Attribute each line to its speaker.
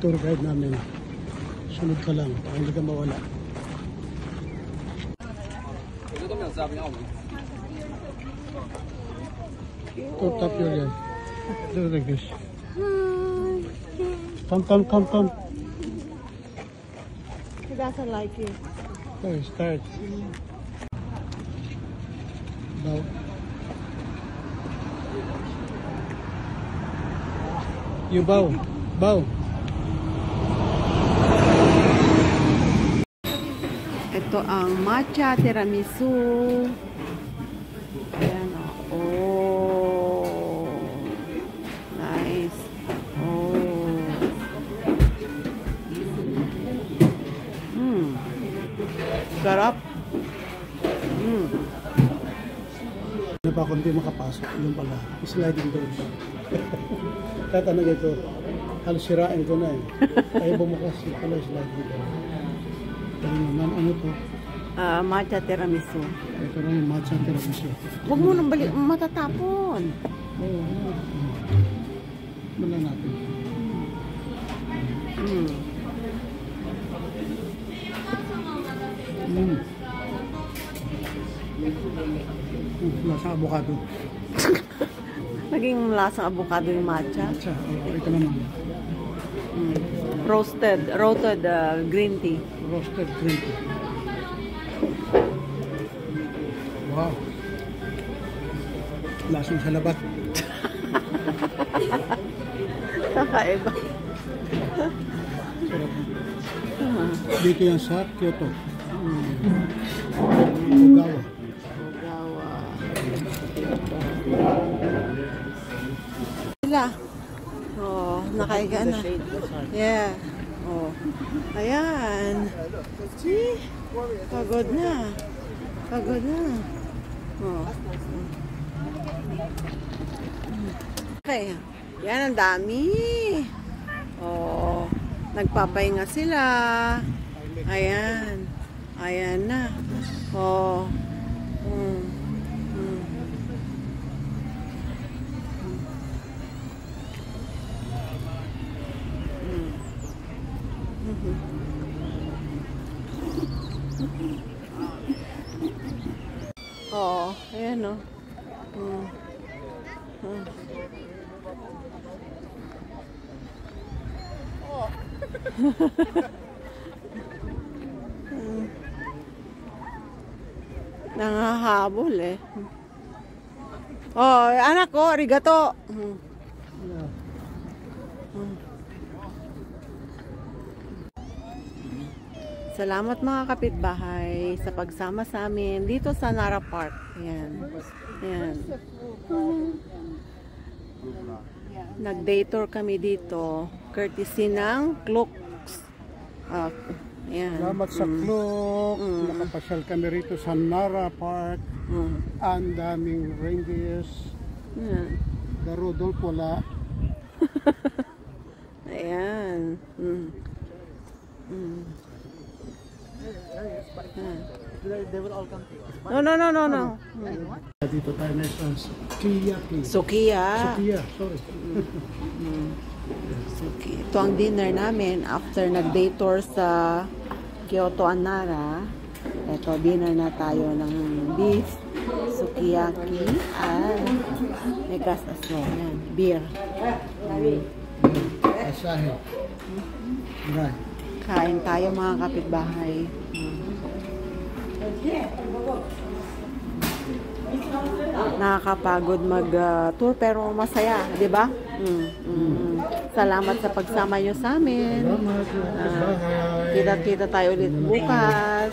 Speaker 1: tour guide namin. Sunod ka lang, para hindi ka mawala. Ito, tap yun yan. Do like this. Come.
Speaker 2: He doesn't like you.
Speaker 1: Okay, start. Bow. You bow. Bow.
Speaker 2: Ito ang matcha tiramisu. Ayan o. Oh. Nice. Oh. Sarap.
Speaker 1: Ano pa kung di makapasok, yun pala. Sliding door. Kahit ano ito, halos sirain ko na eh. Kaya bumukas yun pala sliding door. Kaya naman, ano to?
Speaker 2: Matcha tiramisu.
Speaker 1: Ito na yung matcha tiramisu.
Speaker 2: Huwag mo nang balik, matatapon.
Speaker 1: Oo. Mula natin. Lasang avocado.
Speaker 2: Naging lasang avocado yung matcha.
Speaker 1: Matcha, ito naman.
Speaker 2: Roasted green tea.
Speaker 1: Roasted green tea. Wow. Lasang sa labat.
Speaker 2: Kakaiba.
Speaker 1: Dito yan sa Kyoto. Ogawa.
Speaker 2: Sila. Oh, nakaiga na. Yeah. Oh. Ayan. See? Pagod na. Oh. Okay. Yan, ang dami. Oh. Nagpapahinga sila. Ayan. Ayan na. Oh. Oh, ayan o. Nangahabol eh. Oh, anak ko, arigato. Salamat mga kapitbahay sa pagsama sa amin dito sa Nara Park. Ayan. Ayan. Nag-day tour kami dito. Courtesy ng Clooks. Ayan.
Speaker 1: Salamat sa Clooks. Nakapasyal kami rito sa Nara Park. Ang daming reindeers. The Rudolph wala.
Speaker 2: Ayan.
Speaker 1: They will all come to us.
Speaker 2: No.
Speaker 1: Dito tayo na sa Sukiyaki.
Speaker 2: Sukiya.
Speaker 1: Sorry.
Speaker 2: Suki. Ito ang dinner namin after nag-day tour sa Kyoto and Nara. Ito, dinner na tayo ng beef, sukiyaki, at may gas as well. Yan, beer.
Speaker 1: Asahe. Right.
Speaker 2: Kain tayo mga kapitbahay. Nakakapagod mag-tour pero masaya, di ba? Salamat sa pagsama nyo sa amin.
Speaker 1: Salamat.
Speaker 2: Kita-kita tayo ulit bukas.